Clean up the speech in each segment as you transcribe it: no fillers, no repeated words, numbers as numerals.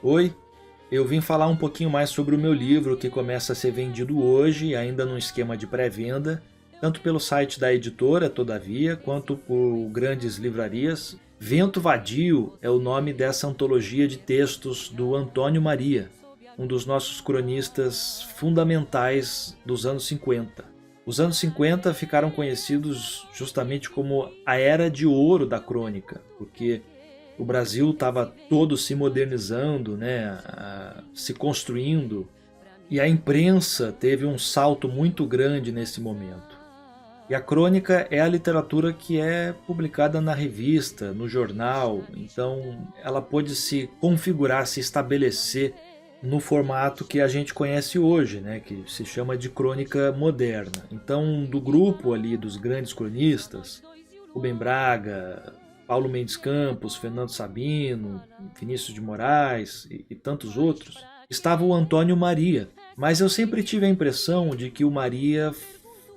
Oi, eu vim falar um pouquinho mais sobre o meu livro que começa a ser vendido hoje, ainda num esquema de pré-venda, tanto pelo site da editora, todavia, quanto por grandes livrarias. Vento Vadio é o nome dessa antologia de textos do Antônio Maria, um dos nossos cronistas fundamentais dos anos 50. Os anos 50 ficaram conhecidos justamente como a Era de Ouro da crônica, porque o Brasil estava todo se modernizando, né, se construindo, e a imprensa teve um salto muito grande nesse momento. E a crônica é a literatura que é publicada na revista, no jornal, então ela pôde se configurar, se estabelecer no formato que a gente conhece hoje, né, que se chama de crônica moderna. Então, do grupo ali dos grandes cronistas, Rubem Braga, Paulo Mendes Campos, Fernando Sabino, Vinícius de Moraes e tantos outros, estava o Antônio Maria. Mas eu sempre tive a impressão de que o Maria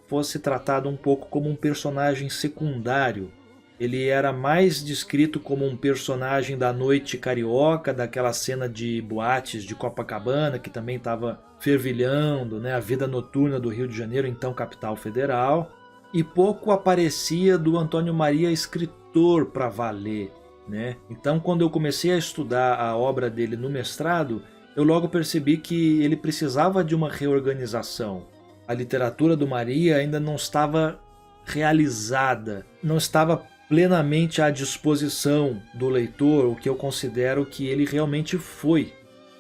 fosse tratado um pouco como um personagem secundário. Ele era mais descrito como um personagem da noite carioca, daquela cena de boates de Copacabana, que também estava fervilhando, né, a vida noturna do Rio de Janeiro, então capital federal. E pouco aparecia do Antônio Maria escritor para valer, né? Então, quando eu comecei a estudar a obra dele no mestrado, eu logo percebi que ele precisava de uma reorganização. A literatura do Maria ainda não estava realizada, não estava plenamente à disposição do leitor, o que eu considero que ele realmente foi.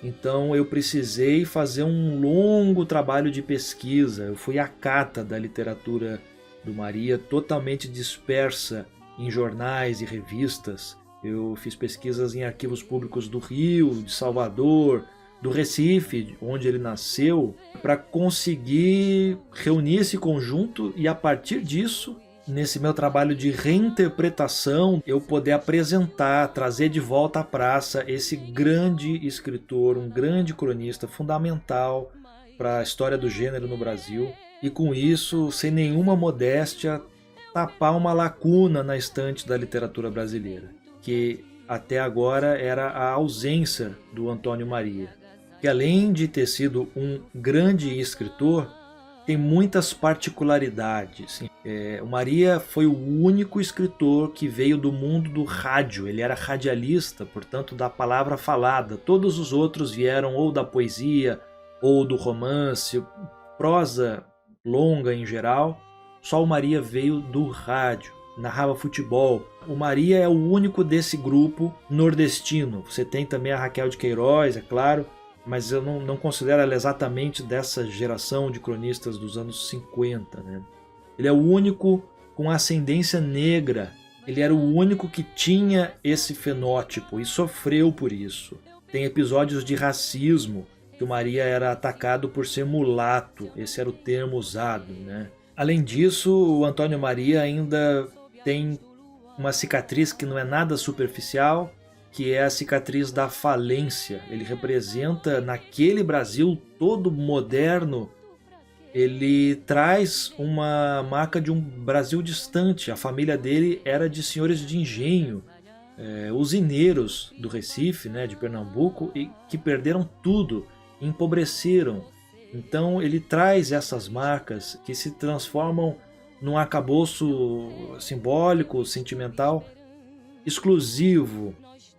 Então eu precisei fazer um longo trabalho de pesquisa. Eu fui à cata da literatura do Maria, totalmente dispersa em jornais e revistas. Eu fiz pesquisas em arquivos públicos do Rio, de Salvador, do Recife, onde ele nasceu, para conseguir reunir esse conjunto e, a partir disso, nesse meu trabalho de reinterpretação, eu poder apresentar, trazer de volta à praça esse grande escritor, um grande cronista fundamental para a história do gênero no Brasil. E com isso, sem nenhuma modéstia, tapar uma lacuna na estante da literatura brasileira, que até agora era a ausência do Antônio Maria, que além de ter sido um grande escritor, tem muitas particularidades. O Maria foi o único escritor que veio do mundo do rádio, ele era radialista, portanto da palavra falada. Todos os outros vieram ou da poesia, ou do romance, prosa longa em geral. Só o Maria veio do rádio, narrava futebol. O Maria é o único desse grupo nordestino. Você tem também a Raquel de Queiroz, é claro, mas eu não considero ela exatamente dessa geração de cronistas dos anos 50. Né? Ele é o único com ascendência negra. Ele era o único que tinha esse fenótipo e sofreu por isso. Tem episódios de racismo, que o Maria era atacado por ser mulato, esse era o termo usado, né? Além disso, o Antônio Maria ainda tem uma cicatriz que não é nada superficial, que é a cicatriz da falência. Ele representa, naquele Brasil todo moderno, ele traz uma marca de um Brasil distante. A família dele era de senhores de engenho, usineiros do Recife, né, de Pernambuco, e que perderam tudo, empobreceram. Então ele traz essas marcas que se transformam num arcabouço simbólico, sentimental, exclusivo.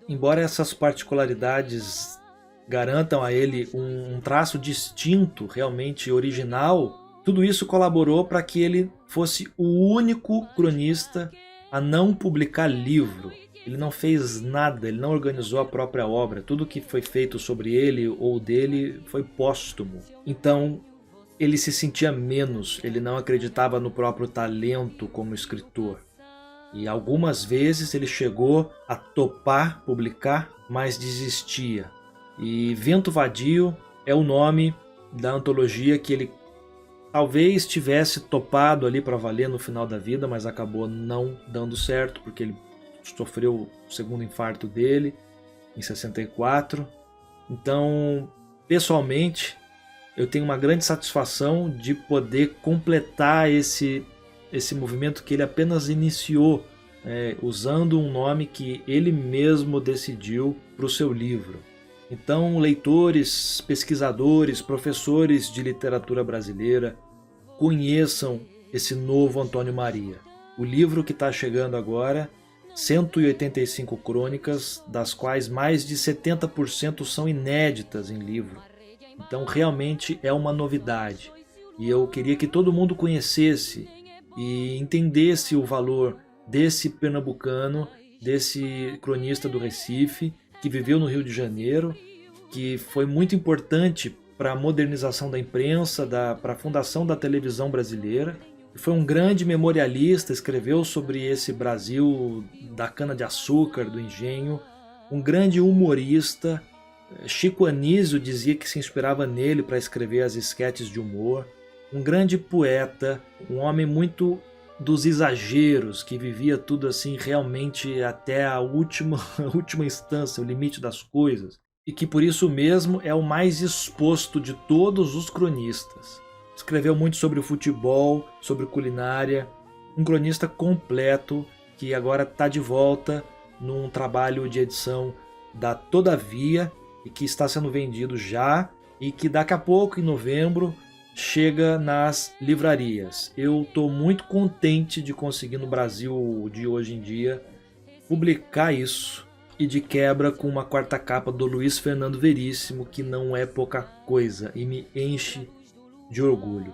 Embora essas particularidades garantam a ele um traço distinto, realmente original, tudo isso colaborou para que ele fosse o único cronista a não publicar livro. Ele não fez nada, ele não organizou a própria obra. Tudo que foi feito sobre ele ou dele foi póstumo. Então, ele se sentia menos, ele não acreditava no próprio talento como escritor. E algumas vezes ele chegou a topar publicar, mas desistia. E Vento Vadio é o nome da antologia que ele talvez tivesse topado ali para valer no final da vida, mas acabou não dando certo, porque ele sofreu o segundo infarto dele em 64. Então, pessoalmente, eu tenho uma grande satisfação de poder completar esse movimento que ele apenas iniciou, usando um nome que ele mesmo decidiu para o seu livro. Então, leitores, pesquisadores, professores de literatura brasileira, conheçam esse novo Antônio Maria. O livro que está chegando agora, 185 crônicas, das quais mais de 70% são inéditas em livro. Então realmente é uma novidade. E eu queria que todo mundo conhecesse e entendesse o valor desse pernambucano, desse cronista do Recife, que viveu no Rio de Janeiro, que foi muito importante para a modernização da imprensa, para a fundação da televisão brasileira. Foi um grande memorialista, escreveu sobre esse Brasil da cana-de-açúcar, do engenho, um grande humorista. Chico Anísio dizia que se inspirava nele para escrever as esquetes de humor. Um grande poeta, um homem muito dos exageros, que vivia tudo assim realmente até a última instância, o limite das coisas. E que por isso mesmo é o mais exposto de todos os cronistas. Escreveu muito sobre o futebol, sobre culinária, um cronista completo que agora está de volta num trabalho de edição da Todavia e que está sendo vendido já e que daqui a pouco, em novembro, chega nas livrarias. Eu estou muito contente de conseguir no Brasil de hoje em dia publicar isso e de quebra com uma quarta capa do Luiz Fernando Veríssimo, que não é pouca coisa e me enche de orgulho.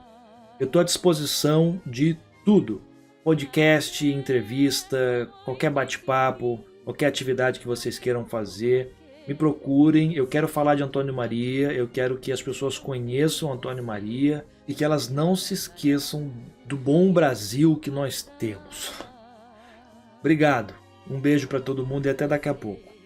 Eu estou à disposição de tudo. Podcast, entrevista, qualquer bate-papo, qualquer atividade que vocês queiram fazer. Me procurem, eu quero falar de Antônio Maria, eu quero que as pessoas conheçam Antônio Maria e que elas não se esqueçam do bom Brasil que nós temos. Obrigado, um beijo para todo mundo e até daqui a pouco.